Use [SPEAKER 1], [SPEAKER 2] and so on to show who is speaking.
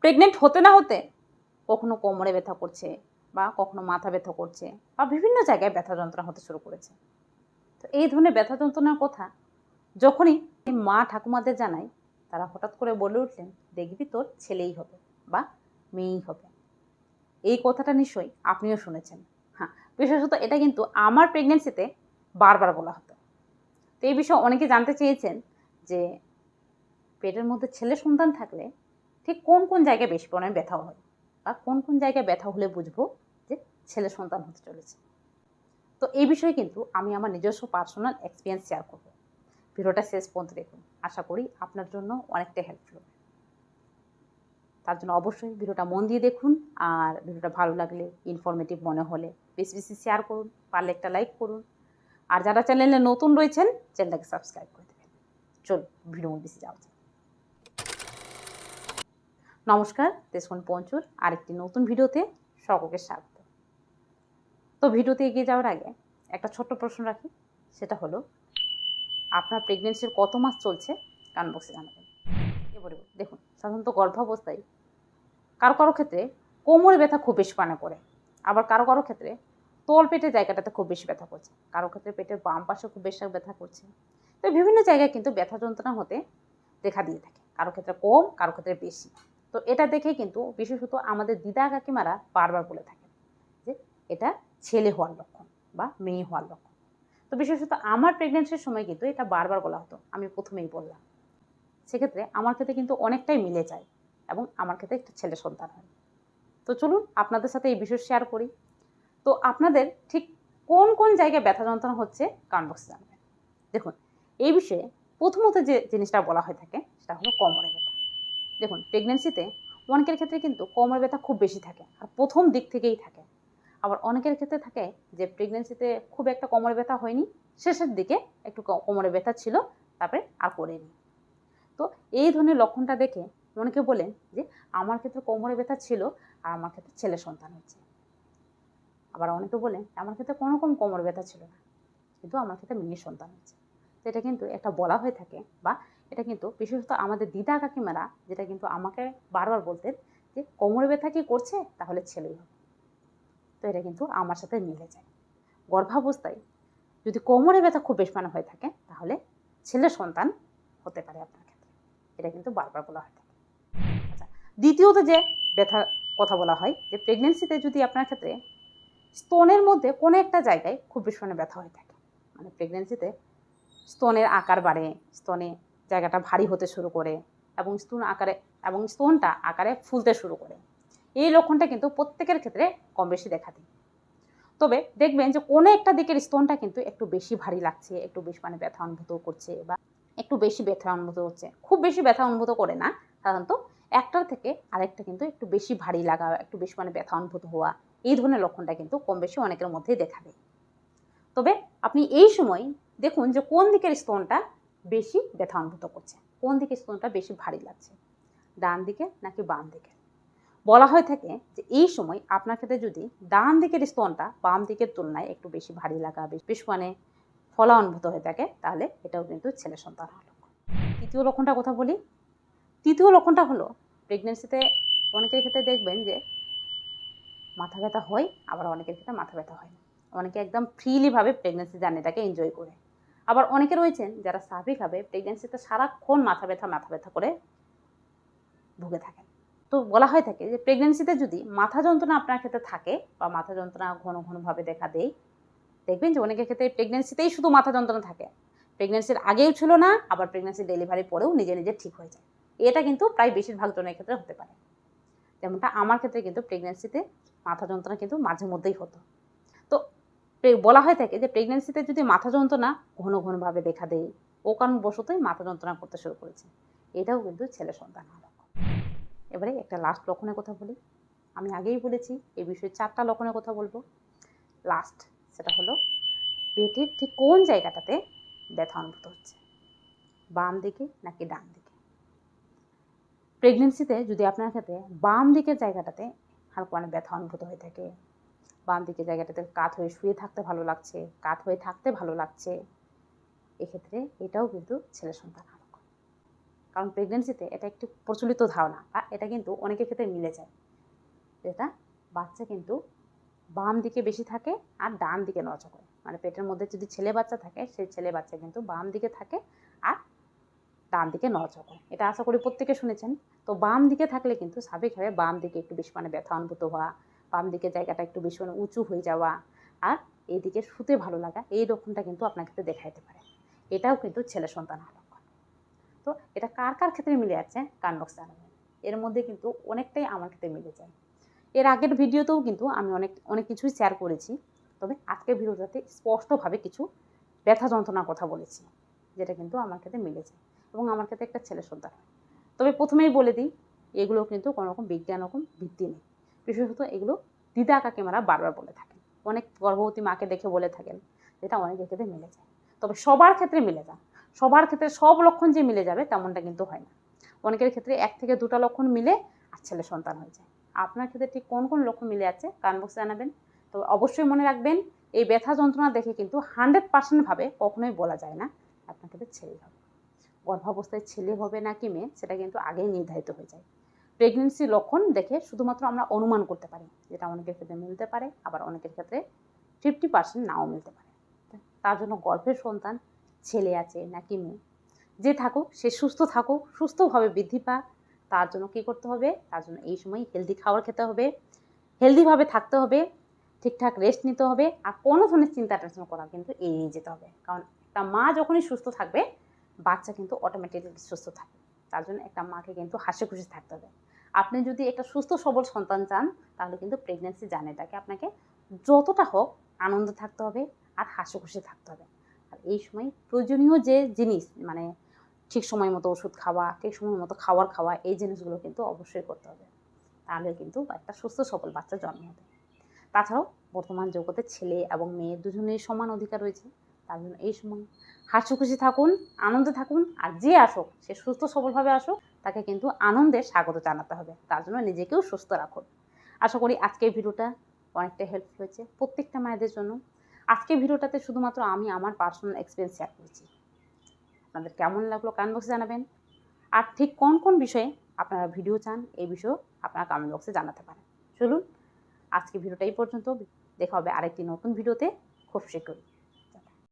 [SPEAKER 1] Pregnant হতে না হতে কখনো কোমরে ব্যথা করছে বা কখনো মাথা ব্যথা করছে বা বিভিন্ন জায়গায় ব্যথা যন্ত্রণা হতে শুরু করেছে। তো এই ধরনের ব্যথা যন্ত্রণার কথা যখনই মা ঠাকুমাদের জানায়, তারা হঠাৎ করে বলে উঠলেন, দেখবি তোর ছেলেই হবে বা মেয়েই হবে। এই কথাটা নিশ্চয়ই আপনিও শুনেছেন। হ্যাঁ, বিশেষত এটা কিন্তু আমার প্রেগনেন্সিতে বারবার বলা হতো। তো এই বিষয়ে অনেকে জানতে চেয়েছেন যে পেটের মধ্যে ছেলে সন্তান থাকলে ঠিক কোন কোন জায়গায় বেশি পরিমাণে ব্যথা হয় বা কোন কোন জায়গায় ব্যথা হলে বুঝবো যে ছেলে সন্তান হতে চলেছে। তো এই বিষয়ে কিন্তু আমি আমার নিজস্ব পার্সোনাল এক্সপিরিয়েন্স শেয়ার করব। ভিডিওটা শেষ পর্যন্ত দেখুন, আশা করি আপনার জন্য অনেকটা হেল্পফুল হবে। তার জন্য অবশ্যই ভিডিওটা মন দিয়ে দেখুন, আর ভিডিওটা ভালো লাগলে, ইনফরমেটিভ মনে হলে বেশি বেশি শেয়ার করুন, পারলে একটা লাইক করুন, আর যারা চ্যানেলে নতুন রয়েছেন চ্যানেলটাকে সাবস্ক্রাইব করে দেবেন। চল ভিডিও বেশি যাওয়া যায়। নমস্কার, দেশকোণ পঞ্চুর আরেকটি নতুন ভিডিওতে সকলকে স্বাগত। তো ভিডিওতে এগিয়ে যাওয়ার আগে একটা ছোট্ট প্রশ্ন রাখি, সেটা হলো আপনার প্রেগনেন্সির কত মাস চলছে কমেন্ট বক্সে জানাবেন। এবারে দেখুন, সাধারণত গর্ভাবস্থায় কারো কারো ক্ষেত্রে কোমরে ব্যথা খুব বেশি পানে করে, আবার কারো কারো ক্ষেত্রে তল পেটের জায়গাটাতে খুব বেশি ব্যথা করছে, কারো ক্ষেত্রে পেটের বাম পাশে খুব বেশি ব্যথা করছে। তো বিভিন্ন জায়গায় কিন্তু ব্যথা যন্ত্রণা হতে দেখা দিয়ে থাকে, কারো ক্ষেত্রে কম, কারো ক্ষেত্রে বেশি। তো এটা দেখে কিন্তু বিশেষত আমাদের দিদা কাকিমারা বারবার বলে থাকেন যে এটা ছেলে হওয়ার লক্ষণ বা মেয়ে হওয়ার লক্ষণ। তো বিশেষত আমার প্রেগনেন্সির সময় কিন্তু এটা বারবার বলা হতো, আমি প্রথমেই বললাম। সেক্ষেত্রে আমার ক্ষেত্রে কিন্তু অনেকটাই মিলে যায় এবং আমার ক্ষেত্রে একটা ছেলে সন্তান হয়। তো চলুন আপনাদের সাথে এই বিষয় শেয়ার করি। তো আপনাদের ঠিক কোন কোন জায়গায় ব্যথা যন্ত্রণা হচ্ছে কমেন্ট বক্সে জানাবেন। দেখুন, এই বিষয়ে প্রথমত যে জিনিসটা বলা হয়ে থাকে সেটা হলো কোমরে ব্যথা। দেখুন, প্রেগনেন্সিতে অনেকের ক্ষেত্রে কিন্তু কোমরে ব্যথা খুব বেশি থাকে, আর প্রথম দিক থেকেই থাকে। আবার অনেকের ক্ষেত্রে থাকে যে প্রেগনেন্সিতে খুব একটা কোমরে ব্যথা হয়নি, শেষের দিকে একটু কোমরে ব্যথা ছিল, তারপরে আর করেনি। তো এই ধরনের লক্ষণটা দেখে অনেকে বলেন যে আমার ক্ষেত্রে কোমরে ব্যথা ছিল আর আমার ক্ষেত্রে ছেলে সন্তান হচ্ছে। আবার অনেকে বলেন আমার ক্ষেত্রে কোনো রকম কোমর ব্যথা ছিল না, কিন্তু আমার ক্ষেত্রে মেয়ে সন্তান হচ্ছে। তো এটা কিন্তু একটা বলা হয়ে থাকে, বা এটা কিন্তু বিশেষত আমাদের দিদা কাকিমারা যেটা কিন্তু আমাকে বারবার বলতেন যে কোমরে ব্যথা কি করছে, তাহলে ছেলেই হবে। তো এটা কিন্তু আমার সাথে মিলে যায়। গর্ভাবস্থায় যদি কোমরে ব্যথা খুব বেশি হয়ে থাকে, তাহলে ছেলে সন্তান হতে পারে আপনার ক্ষেত্রে। এটা কিন্তু বারবার বলা হয়ে থাকে। আচ্ছা, দ্বিতীয়ত যে ব্যথার কথা বলা হয় যে প্রেগনেন্সিতে যদি আপনার ক্ষেত্রে স্তনের মধ্যে কোনো একটা জায়গায় খুব বেশি ব্যথা হয়ে থাকে, মানে প্রেগনেন্সিতে স্তনের আকার বাড়ে, স্তনে জায়গাটা ভারী হতে শুরু করে এবং স্তনটা আকারে ফুলতে শুরু করে। এই লক্ষণটা কিন্তু প্রত্যেকের ক্ষেত্রে কম বেশি দেখা দেয়। তবে দেখবেন যে কোনো একটা দিকের স্তনটা কিন্তু একটু বেশি ভারী লাগছে, একটু বেশি ব্যথা অনুভূত করছে, বা একটু বেশি ব্যথা অনুভূত হচ্ছে। খুব বেশি ব্যথা অনুভূত করে না, সাধারণত একটার থেকে আরেকটা কিন্তু একটু বেশি ভারী লাগা, একটু বেশি ব্যথা অনুভূত হওয়া, এই ধরনের লক্ষণটা কিন্তু কম বেশি অনেকের মধ্যেই দেখা দেয়। তবে আপনি এই সময় দেখুন যে কোন দিকের স্তনটা বেশি ব্যথা অনুভূত করছে, কোন দিকের স্তনটা বেশি ভারী লাগছে, ডান দিকে নাকি বাম দিকে। বলা হয়ে থাকে যে এই সময় আপনার ক্ষেত্রে যদি ডান দিকের স্তনটা বাম দিকের তুলনায় একটু বেশি ভারী লাগা, বেশ ফলা অনুভূত হয়ে থাকে, তাহলে এটাও কিন্তু ছেলে সন্তান হওয়ার লক্ষণ। তৃতীয় লক্ষণটা কথা বলি। তৃতীয় লক্ষণটা হলো প্রেগনেন্সিতে অনেকের ক্ষেত্রে দেখবেন যে মাথা ব্যথা হয়, আবার অনেকের ক্ষেত্রে মাথা ব্যথা হয় না। অনেকে একদম ফ্রিলিভাবে প্রেগনেন্সি জার্নিটাকে এনজয় করে। আবার অনেকে রয়েছেন যারা স্বাভাবিকভাবে প্রেগনেন্সিতে সারাক্ষণ মাথা ব্যথা করে ভুগে থাকেন। তো বলা হয়ে থাকে যে প্রেগনেন্সিতে যদি মাথা যন্ত্রণা আপনার ক্ষেত্রে থাকে বা মাথা যন্ত্রণা ঘন ঘনভাবে দেখা দেয়, দেখবেন যে অনেকের ক্ষেত্রে প্রেগনেন্সিতেই শুধু মাথা যন্ত্রণা থাকে, প্রেগনেন্সির আগেও ছিল না, আবার প্রেগনেন্সি ডেলিভারি পরেও নিজে নিজে ঠিক হয়ে যায়। এটা কিন্তু প্রায় বেশিরভাগ জনের ক্ষেত্রে হতে পারে। যেমনটা আমার ক্ষেত্রে কিন্তু প্রেগনেন্সিতে মাথা যন্ত্রণা কিন্তু মাঝে মধ্যেই হতো। তো বলা হয়ে থাকে যে প্রেগনেন্সিতে যদি মাথা যন্ত্রণা ঘন ঘনভাবে দেখা দেয়, ও কারণবশতই মাথা যন্ত্রণা করতে শুরু করেছে, এটাও কিন্তু ছেলে সন্তান হওয়ার লক্ষণ। এবারে একটা লাস্ট লক্ষণের কথা বলি। আমি আগেই বলেছি এই বিষয়ে 4টা লক্ষণের কথা বলবো। লাস্ট সেটা হলো পেটের ঠিক কোন জায়গাটাতে ব্যথা অনুভূত হচ্ছে, বাম দিকে নাকি ডান দিকে। প্রেগনেন্সিতে যদি আপনার ক্ষেত্রে বাম দিকের জায়গাটাতে হালকা ব্যথা অনুভূত হয়ে থাকে, বাম দিকের জায়গাটাতে কাত হয়ে শুয়ে থাকতে ভালো লাগছে, কাত হয়ে থাকতে ভালো লাগছে, এক্ষেত্রে এটাও কিন্তু ছেলে সন্তান হওয়ার লক্ষণ। কারণ প্রেগনেন্সিতে এটা একটি প্রচলিত ধারণা, আর এটা কিন্তু অনেকের ক্ষেত্রে মিলে যায়, যেটা বাচ্চা কিন্তু বাম দিকে বেশি থাকে আর ডান দিকে নড়াচড়া করে। মানে পেটের মধ্যে যদি ছেলে বাচ্চা থাকে, সেই ছেলে বাচ্চা কিন্তু বাম দিকে থাকে আর ডান দিকে নড়াচড়া করে। এটা আশা করি প্রত্যেকে শুনেছেন। তো বাম দিকে থাকলে কিন্তু স্বাভাবিকভাবে বাম দিকে একটু বেশি ব্যথা অনুভূত হওয়া, বাম দিকে জায়গাটা একটু বেশি উঁচু হয়ে যাওয়া, আর এইদিকে শুতে ভালো লাগা, এই লক্ষণটা কিন্তু আপনার ক্ষেত্রে দেখা যেতে পারে। এটাও কিন্তু ছেলে সন্তান হওয়ার লক্ষণ। তো এটা কার কার ক্ষেত্রে মিলে যাচ্ছে কমেন্ট বক্সে জানাবেন। এর মধ্যে কিন্তু অনেকটাই আমার ক্ষেত্রে মিলে যায়। এর আগের ভিডিওতেও কিন্তু আমি অনেক কিছুই শেয়ার করেছি, তবে আজকের ভিডিওটাতে স্পষ্টভাবে কিছু ব্যথা যন্ত্রণার কথা বলেছি, যেটা কিন্তু আমার ক্ষেত্রে মিলে যায় এবং আমার ক্ষেত্রে একটা ছেলে সন্তান হয়। তবে প্রথমেই বলে দিই, এগুলো কিন্তু কোনো রকম বিজ্ঞান রকম ভিত্তি নেই। বিশেষত এগুলো দিদা কাকিমারা বারবার বলে থাকেন, অনেক গর্ভবতী মাকে দেখে বলে থাকেন, যেটা অনেকের ক্ষেত্রে মিলে যায়। তবে সবার ক্ষেত্রে মিলে যায়, সবার ক্ষেত্রে সব লক্ষণ যে মিলে যাবে তেমনটা কিন্তু হয় না। অনেকের ক্ষেত্রে 1 থেকে 2টা লক্ষণ মিলে আর ছেলে সন্তান হয়ে যায়। আপনার ক্ষেত্রে ঠিক কোন কোন লক্ষণ মিলে যাচ্ছে কমেন্ট বক্সে জানাবেন। তো অবশ্যই মনে রাখবেন, এই ব্যথা যন্ত্রণা দেখে কিন্তু 100% ভাবে কখনোই বলা যায় না আপনার ক্ষেত্রে ছেলে হবে। গর্ভাবস্থায় ছেলে হবে নাকি মেয়ে সেটা কিন্তু আগেই নির্ধারিত হয়ে যায়। প্রেগনেন্সি লক্ষণ দেখে শুধুমাত্র আমরা অনুমান করতে পারি, যেটা অনেকের ক্ষেত্রে মিলতে পারে, আবার অনেকের ক্ষেত্রে 50% নাও মিলতে পারে। তার জন্য গর্ভের সন্তান ছেলে আছে নাকি মেয়ে, যে থাকুক সে সুস্থ থাকুক, সুস্থভাবে বৃদ্ধি পাক, তার জন্য কী করতে হবে? তার জন্য এই সময় হেলদি খাবার খেতে হবে, হেলদিভাবে থাকতে হবে, ঠিকঠাক রেস্ট নিতে হবে, আর কোনো ধরনের চিন্তা টেনশন করা কিন্তু এড়িয়ে যেতে হবে। কারণ একটা মা যখনই সুস্থ থাকবে, বাচ্চা কিন্তু অটোমেটিকলি সুস্থ থাকবে। তার জন্য একটা মাকে কিন্তু হাসি খুশি থাকতে হবে। আপনি যদি একটা সুস্থ সবল সন্তান চান, তাহলে কিন্তু প্রেগনেন্সি জার্নিটাকে আপনাকে যতটা হোক আনন্দ থাকতে হবে আর হাসি খুশি থাকতে হবে। আর এই সময় প্রয়োজনীয় যে জিনিস, ঠিক সময় মতো ওষুধ খাওয়া, ঠিক সময় মতো খাবার খাওয়া, এই জিনিসগুলো কিন্তু অবশ্যই করতে হবে। তাহলে কিন্তু একটা সুস্থ সবল বাচ্চা জন্ম হবে। তাছাড়াও বর্তমান জগতে ছেলে এবং মেয়ে দুজনেরই সমান অধিকার রয়েছে। তার জন্য এই সময় হাসি খুশি থাকুন, আনন্দে থাকুন, আর যে আসুক সে সুস্থ সবলভাবে আসুক, তাকে কিন্তু আনন্দের স্বাগত জানাতে হবে। তার জন্য নিজেকেও সুস্থ রাখুন। আশা করি আজকের ভিডিওটা অনেকটা হেল্পফুল হয়েছে প্রত্যেকটা মায়েদের জন্য। আজকের ভিডিওটাতে শুধুমাত্র আমি আমার পার্সোনাল এক্সপিরিয়েন্স শেয়ার করেছি। আপনাদের কেমন লাগলো কমেন্ট বক্সে জানাবেন। আর ঠিক কোন কোন বিষয়ে আপনারা ভিডিও চান, এই বিষয়েও আপনারা কমেন্ট বক্সে জানাতে পারেন। চলুন আজকে ভিডিওটা এই পর্যন্ত, দেখা হবে আরেকটি নতুন ভিডিওতে খুব শীঘ্রই।